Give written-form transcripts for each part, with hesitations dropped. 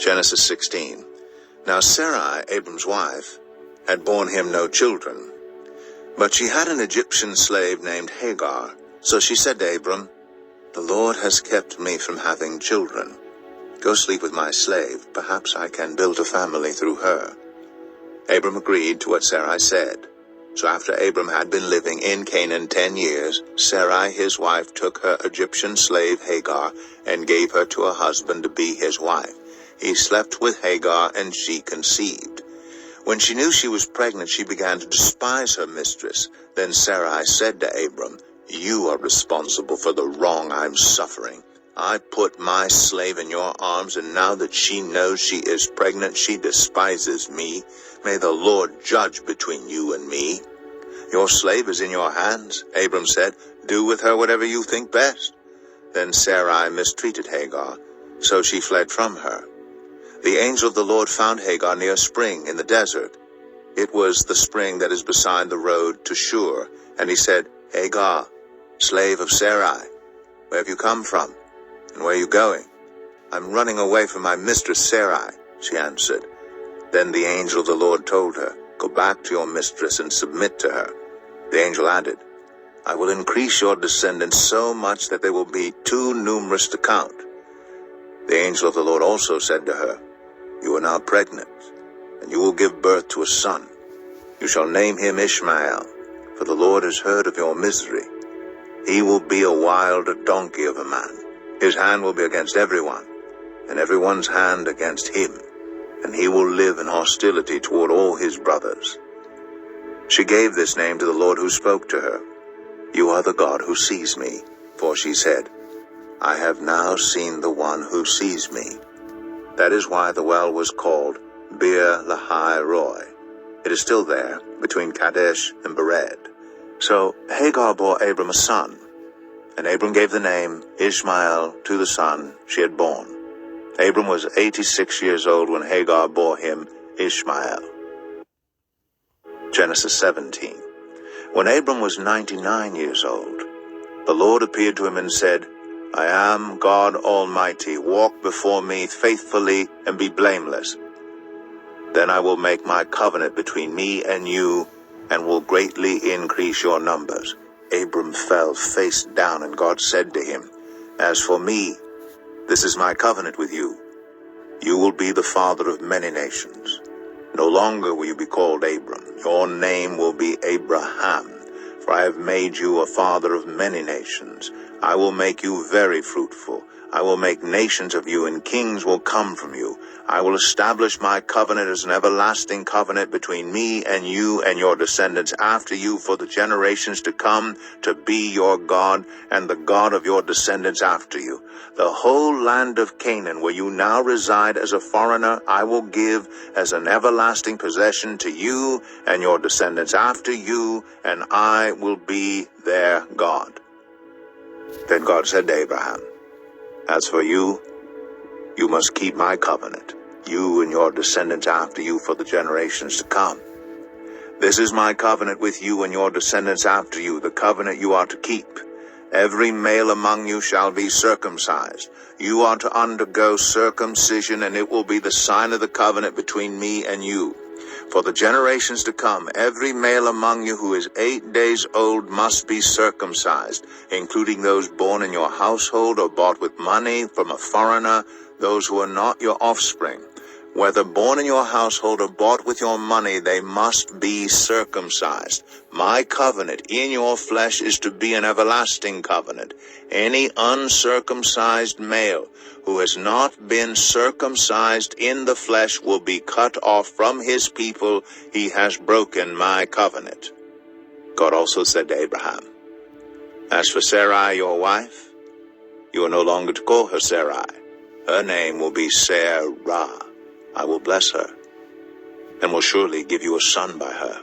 Genesis 16. Now Sarai, Abram's wife, had borne him no children, but she had an Egyptian slave named Hagar. So she said to Abram, "The Lord has kept me from having children. Go sleep with my slave. Perhaps I can build a family through her." Abram agreed to what Sarai said. So after Abram had been living in Canaan 10 years, Sarai his wife took her Egyptian slave Hagar and gave her to her husband to be his wife. He slept with Hagar, and she conceived. When she knew she was pregnant, she began to despise her mistress. Then Sarai said to Abram, "You are responsible for the wrong I'm suffering. I put my slave in your arms, and now that she knows she is pregnant, she despises me. May the Lord judge between you and me." "Your slave is in your hands," Abram said. "Do with her whatever you think best." Then Sarai mistreated Hagar, so she fled from her. The angel of the Lord found Hagar near a spring in the desert. It was the spring that is beside the road to Shur. And he said, "Hagar, slave of Sarai, where have you come from? And where are you going?" "I'm running away from my mistress Sarai," she answered. Then the angel of the Lord told her, "Go back to your mistress and submit to her." The angel added, "I will increase your descendants so much that they will be too numerous to count." The angel of the Lord also said to her, "You are now pregnant, and you will give birth to a son. You shall name him Ishmael, for the Lord has heard of your misery. He will be a wild donkey of a man. His hand will be against everyone, and everyone's hand against him, and he will live in hostility toward all his brothers." She gave this name to the Lord who spoke to her. "You are the God who sees me," for she said, "I have now seen the one who sees me." That is why the well was called Beer Lahai Roi. It is still there, between Kadesh and Bered. So Hagar bore Abram a son, and Abram gave the name Ishmael to the son she had born. Abram was 86 years old when Hagar bore him Ishmael. Genesis 17. When Abram was 99 years old, the Lord appeared to him and said, "I am God Almighty. Walk before me faithfully and be blameless. Then I will make my covenant between me and you, and will greatly increase your numbers." Abram fell face down, and God said to him, "As for me, this is my covenant with you. You will be the father of many nations. No longer will you be called Abram. Your name will be Abraham, for I have made you a father of many nations. I will make you very fruitful. I will make nations of you, and kings will come from you. I will establish my covenant as an everlasting covenant between me and you and your descendants after you for the generations to come, to be your God and the God of your descendants after you. The whole land of Canaan, where you now reside as a foreigner, I will give as an everlasting possession to you and your descendants after you, and I will be their God." Then God said to Abraham, "As for you, you must keep my covenant, you and your descendants after you for the generations to come. This is my covenant with you and your descendants after you, the covenant you are to keep. Every male among you shall be circumcised. You are to undergo circumcision, and it will be the sign of the covenant between me and you. For the generations to come, every male among you who is 8 days old must be circumcised, including those born in your household or bought with money from a foreigner, those who are not your offspring. Whether born in your household or bought with your money, they must be circumcised. My covenant in your flesh is to be an everlasting covenant. Any uncircumcised male who has not been circumcised in the flesh will be cut off from his people. He has broken my covenant." God also said to Abraham, "As for Sarai, your wife, you are no longer to call her Sarai. Her name will be Sarah. I will bless her, and will surely give you a son by her.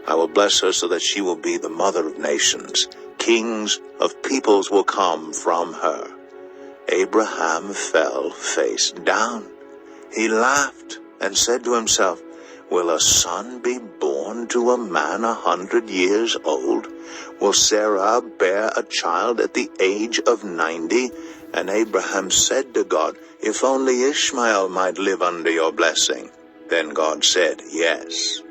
I will bless her so that she will be the mother of nations. Kings of peoples will come from her." Abraham fell face down. He laughed and said to himself, "Will a son be born to a man 100 years old? Will Sarah bear a child at the age of 90? And Abraham said to God, "If only Ishmael might live under your blessing." Then God said, "Yes,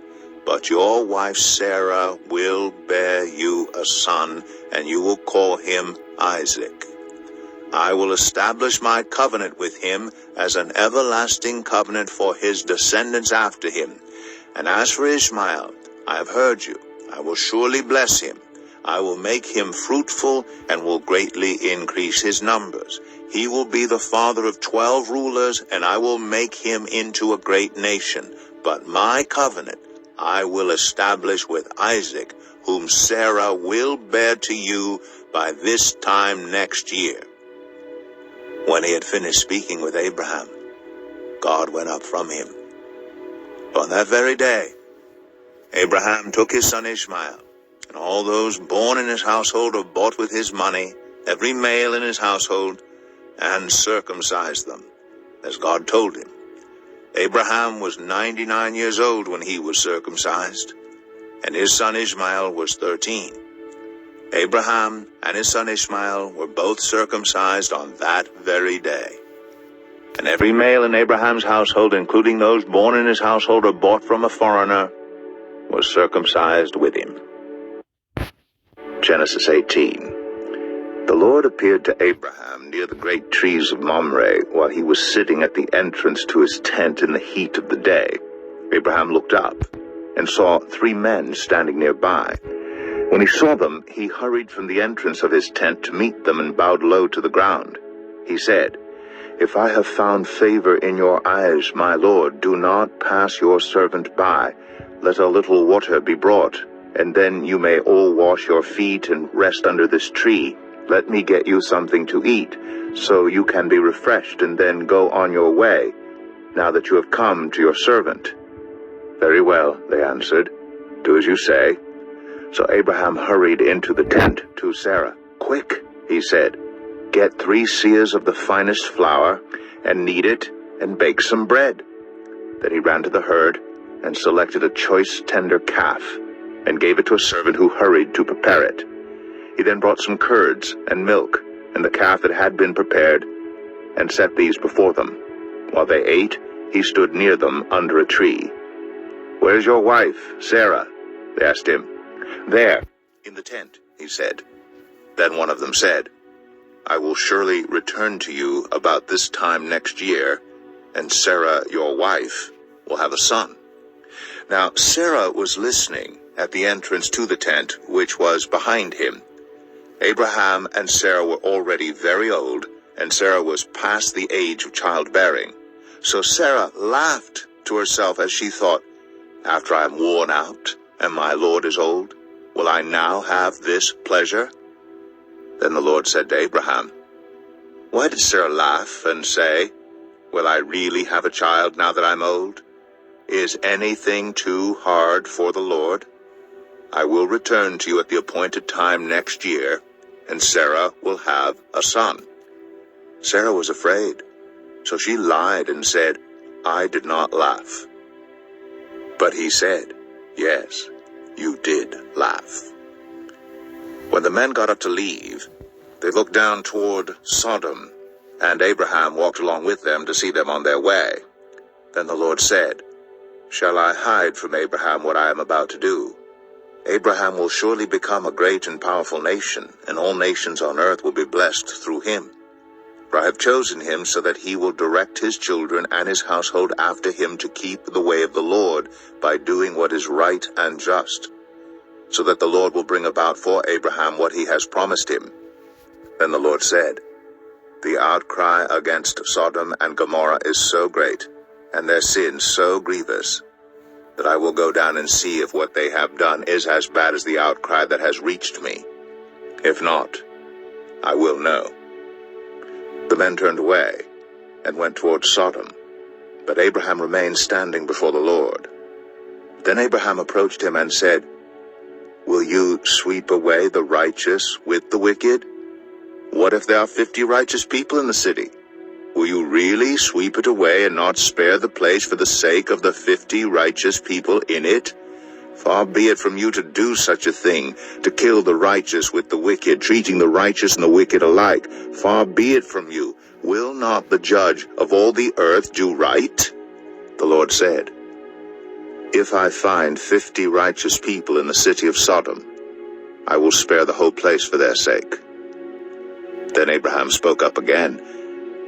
but your wife Sarah will bear you a son, and you will call him Isaac. I will establish my covenant with him as an everlasting covenant for his descendants after him. And as for Ishmael, I have heard you. I will surely bless him. I will make him fruitful and will greatly increase his numbers. He will be the father of 12 rulers, and I will make him into a great nation. But my covenant I will establish with Isaac, whom Sarah will bear to you by this time next year." When he had finished speaking with Abraham, God went up from him. On that very day, Abraham took his son Ishmael, and all those born in his household or bought with his money, every male in his household, and circumcised them, as God told him. Abraham was 99 years old when he was circumcised, and his son Ishmael was 13. Abraham and his son Ishmael were both circumcised on that very day. And every male in Abraham's household, including those born in his household or bought from a foreigner, was circumcised with him. Genesis 18. The Lord appeared to Abraham near the great trees of Mamre while he was sitting at the entrance to his tent in the heat of the day. Abraham looked up and saw 3 men standing nearby. When he saw them, he hurried from the entrance of his tent to meet them and bowed low to the ground. He said, "If I have found favor in your eyes, my Lord, do not pass your servant by. Let a little water be brought, and then you may all wash your feet and rest under this tree. Let me get you something to eat, so you can be refreshed and then go on your way, now that you have come to your servant." "Very well," they answered. "Do as you say." So Abraham hurried into the tent to Sarah. "Quick," he said, "get 3 seahs of the finest flour, and knead it, and bake some bread." Then he ran to the herd, and selected a choice tender calf, and gave it to a servant who hurried to prepare it. He then brought some curds and milk, and the calf that had been prepared, and set these before them. While they ate, he stood near them under a tree. "Where's your wife, Sarah?" they asked him. "There, in the tent," he said. Then one of them said, "I will surely return to you about this time next year, and Sarah, your wife, will have a son." Now Sarah was listening at the entrance to the tent, which was behind him. Abraham and Sarah were already very old, and Sarah was past the age of childbearing. So Sarah laughed to herself as she thought, "After I am worn out, and my Lord is old, will I now have this pleasure?" Then the Lord said to Abraham, "Why did Sarah laugh and say, 'Will I really have a child now that I'm old?' Is anything too hard for the Lord? I will return to you at the appointed time next year, and Sarah will have a son." Sarah was afraid, so she lied and said, "I did not laugh." But he said, "Yes, you did laugh." When the men got up to leave, they looked down toward Sodom, and Abraham walked along with them to see them on their way. Then the Lord said, "Shall I hide from Abraham what I am about to do? Abraham will surely become a great and powerful nation, and all nations on earth will be blessed through him. For I have chosen him so that he will direct his children and his household after him to keep the way of the Lord by doing what is right and just, so that the Lord will bring about for Abraham what he has promised him." Then the Lord said, "The outcry against Sodom and Gomorrah is so great, and their sin so grievous, that I will go down and see if what they have done is as bad as the outcry that has reached me. If not, I will know." The men turned away and went toward Sodom, but Abraham remained standing before the Lord. Then Abraham approached him and said, "Will you sweep away the righteous with the wicked? What if there are 50 righteous people in the city? Will you really sweep it away and not spare the place for the sake of the 50 righteous people in it? Far be it from you to do such a thing, to kill the righteous with the wicked, treating the righteous and the wicked alike. Far be it from you. Will not the judge of all the earth do right? The Lord said, If I find 50 righteous people in the city of Sodom, I will spare the whole place for their sake. Then Abraham spoke up again.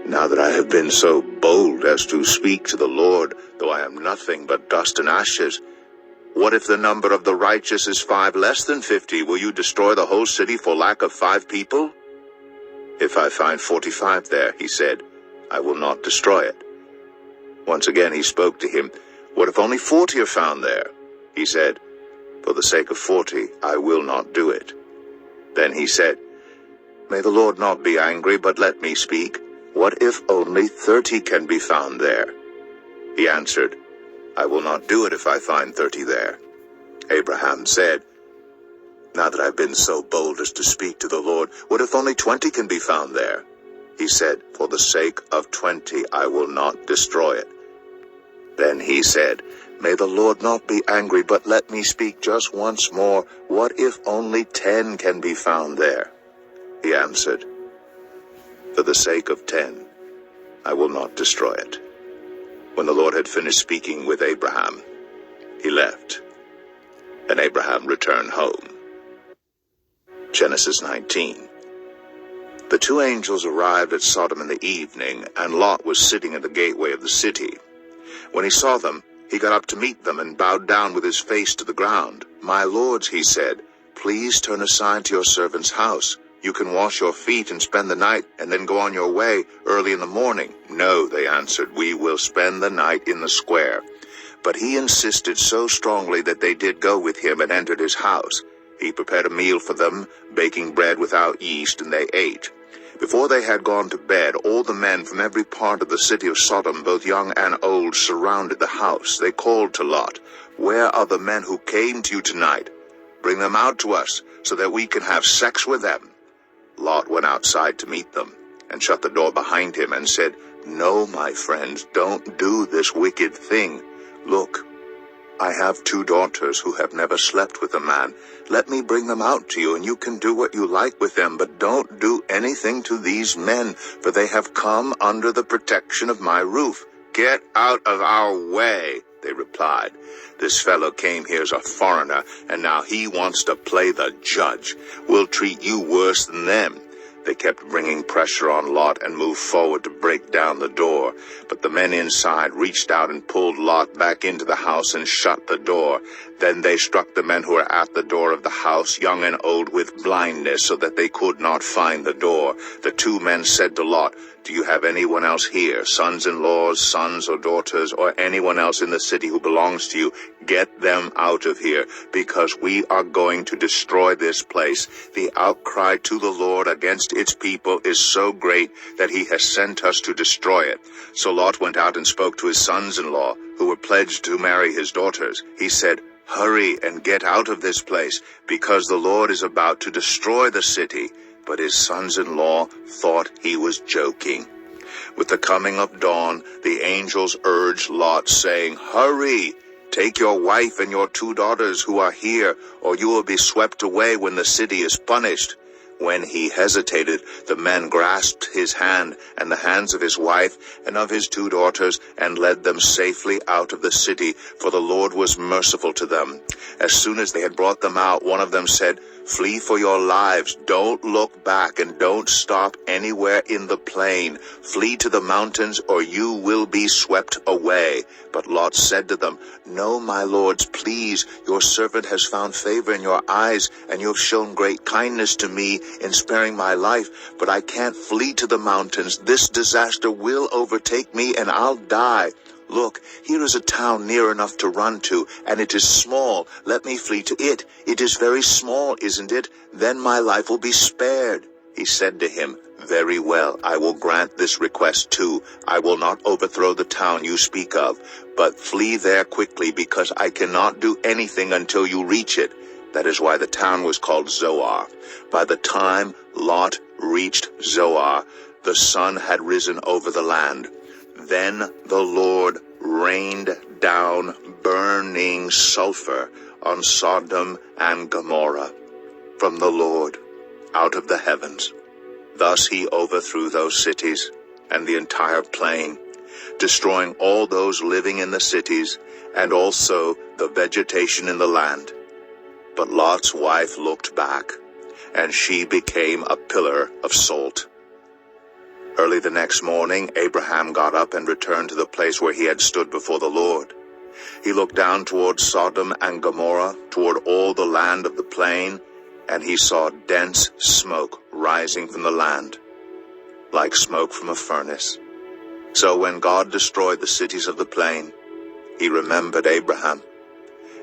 Now that I have been so bold as to speak to the Lord, though I am nothing but dust and ashes, what if the number of the righteous is 5 less than 50? Will you destroy the whole city for lack of 5 people? If I find 45 there, he said, I will not destroy it. Once again he spoke to him. What if only 40 are found there? He said, For the sake of 40, I will not do it. Then he said, May the Lord not be angry, but let me speak. What if only 30 can be found there? He answered, I will not do it if I find 30 there. Abraham said, Now that I've been so bold as to speak to the Lord, what if only 20 can be found there? He said, For the sake of 20, I will not destroy it. Then he said, May the Lord not be angry, but let me speak just once more. What if only 10 can be found there? He answered, For the sake of 10, I will not destroy it. When the Lord had finished speaking with Abraham, he left, and Abraham returned home. Genesis 19. The 2 angels arrived at Sodom in the evening, and Lot was sitting at the gateway of the city. When he saw them, he got up to meet them and bowed down with his face to the ground. My lords, he said, please turn aside to your servant's house. You can wash your feet and spend the night, and then go on your way early in the morning. No, they answered, we will spend the night in the square. But he insisted so strongly that they did go with him and entered his house. He prepared a meal for them, baking bread without yeast, and they ate. Before they had gone to bed, all the men from every part of the city of Sodom, both young and old, surrounded the house. They called to Lot, Where are the men who came to you tonight? Bring them out to us, so that we can have sex with them. Lot went outside to meet them, and shut the door behind him, and said, No, my friends, don't do this wicked thing. Look, I have 2 daughters who have never slept with a man. Let me bring them out to you, and you can do what you like with them, but don't do anything to these men, for they have come under the protection of my roof. Get out of our way, they replied. This fellow came here as a foreigner, and now he wants to play the judge. We'll treat you worse than them. They kept bringing pressure on Lot and moved forward to break down the door. But the men inside reached out and pulled Lot back into the house and shut the door. Then they struck the men who were at the door of the house, young and old, with blindness, so that they could not find the door. The 2 men said to Lot, Do you have anyone else here, sons-in-laws, sons or daughters, or anyone else in the city who belongs to you? Get them out of here, because we are going to destroy this place. The outcry to the Lord against its people is so great that he has sent us to destroy it. So Lot went out and spoke to his sons-in-law, who were pledged to marry his daughters. He said, Hurry and get out of this place, because the Lord is about to destroy the city. But his sons-in-law thought he was joking. With the coming of dawn, the angels urged Lot, saying, Hurry! Take your wife and your 2 daughters who are here, or you will be swept away when the city is punished. When he hesitated, the men grasped his hand and the hands of his wife and of his 2 daughters and led them safely out of the city, for the Lord was merciful to them. As soon as they had brought them out, one of them said, Flee for your lives. Don't look back and don't stop anywhere in the plain. Flee to the mountains, or you will be swept away. But Lot said to them, No, my lords, please, your servant has found favor in your eyes, and you have shown great kindness to me in sparing my life. But I can't flee to the mountains. This disaster will overtake me, and I'll die. Look, here is a town near enough to run to, and it is small. Let me flee to it. It is very small, isn't it? Then my life will be spared. He said to him, Very well, I will grant this request too. I will not overthrow the town you speak of, but flee there quickly, because I cannot do anything until you reach it. That is why the town was called Zoar. By the time Lot reached Zoar, the sun had risen over the land. Then the Lord rained down burning sulfur on Sodom and Gomorrah from the Lord out of the heavens. Thus he overthrew those cities and the entire plain, destroying all those living in the cities and also the vegetation in the land. But Lot's wife looked back, and she became a pillar of salt. Early the next morning, Abraham got up and returned to the place where he had stood before the Lord. He looked down toward Sodom and Gomorrah, toward all the land of the plain, and he saw dense smoke rising from the land, like smoke from a furnace. So when God destroyed the cities of the plain, he remembered Abraham,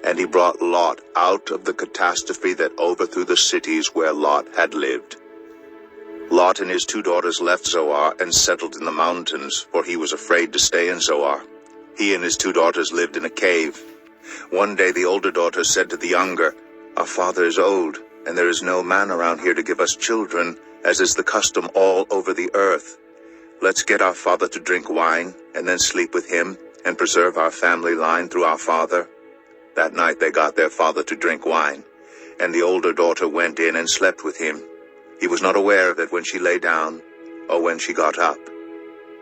and he brought Lot out of the catastrophe that overthrew the cities where Lot had lived. Lot and his 2 daughters left Zoar and settled in the mountains, for he was afraid to stay in Zoar. He and his 2 daughters lived in a cave. One day the older daughter said to the younger, "Our father is old, and there is no man around here to give us children, as is the custom all over the earth. Let's get our father to drink wine, and then sleep with him, and preserve our family line through our father." That night they got their father to drink wine, and the older daughter went in and slept with him. He was not aware of it when she lay down, or when she got up.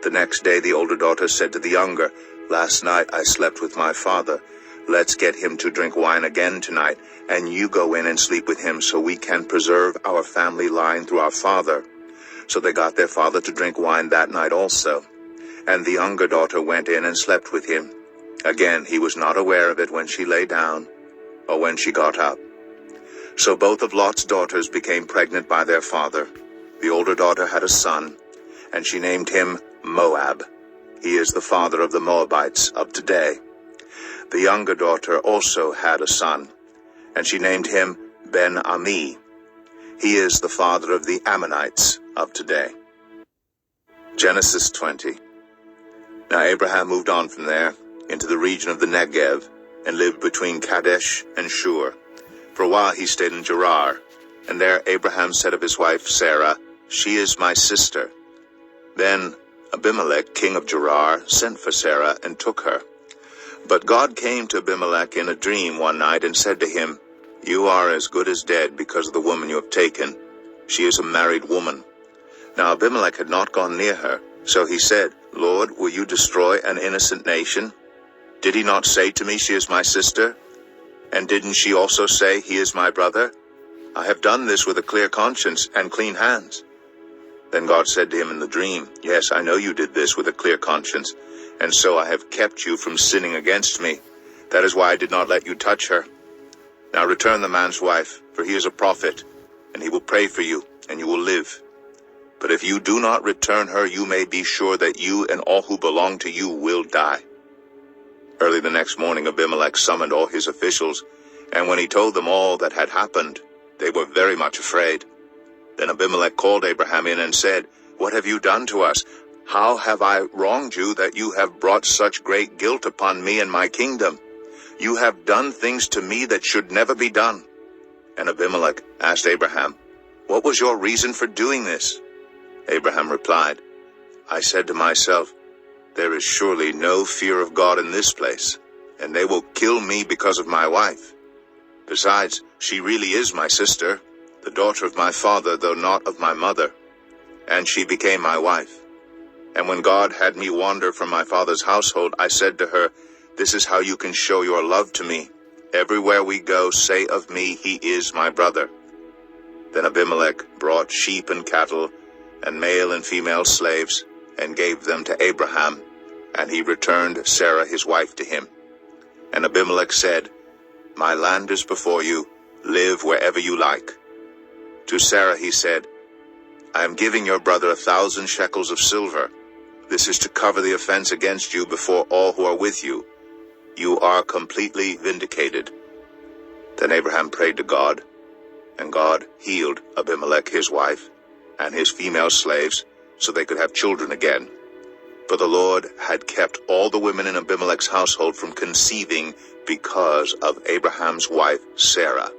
The next day the older daughter said to the younger, "Last night I slept with my father. Let's get him to drink wine again tonight, and you go in and sleep with him so we can preserve our family line through our father." So they got their father to drink wine that night also, and the younger daughter went in and slept with him. Again he was not aware of it when she lay down, or when she got up. So both of Lot's daughters became pregnant by their father. The older daughter had a son, and she named him Moab. He is the father of the Moabites of today. The younger daughter also had a son, and she named him Ben-Ami. He is the father of the Ammonites of today. Genesis 20. Now Abraham moved on from there into the region of the Negev, and lived between Kadesh and Shur. For a while he stayed in Gerar, and there Abraham said of his wife Sarah, "She is my sister." Then Abimelech, king of Gerar, sent for Sarah and took her. But God came to Abimelech in a dream one night and said to him, "You are as good as dead because of the woman you have taken. She is a married woman." Now Abimelech had not gone near her, so he said, "Lord, will you destroy an innocent nation? Did he not say to me, 'She is my sister'? And didn't she also say, 'He is my brother'? I have done this with a clear conscience and clean hands." Then God said to him in the dream, "Yes, I know you did this with a clear conscience, and so I have kept you from sinning against me. That is why I did not let you touch her. Now return the man's wife, for he is a prophet, and he will pray for you, and you will live. But if you do not return her, you may be sure that you and all who belong to you will die." Early the next morning Abimelech summoned all his officials, and when he told them all that had happened, they were very much afraid. Then Abimelech called Abraham in and said, "What have you done to us? How have I wronged you that you have brought such great guilt upon me and my kingdom? You have done things to me that should never be done." And Abimelech asked Abraham, "What was your reason for doing this?" Abraham replied, "I said to myself, 'There is surely no fear of God in this place, and they will kill me because of my wife. Besides, she really is my sister, the daughter of my father, though not of my mother, and she became my wife. And when God had me wander from my father's household, I said to her, This is how you can show your love to me. Everywhere we go, say of me, he is my brother.' Then Abimelech brought sheep and cattle, and male and female slaves, and gave them to Abraham, and he returned Sarah his wife to him. And Abimelech said, 'My land is before you, live wherever you like.' To Sarah he said, 'I am giving your brother 1,000 shekels of silver. This is to cover the offense against you before all who are with you. You are completely vindicated.' Then Abraham prayed to God, and God healed Abimelech his wife, and his female slaves, so they could have children again. For the Lord had kept all the women in Abimelech's household from conceiving because of Abraham's wife Sarah.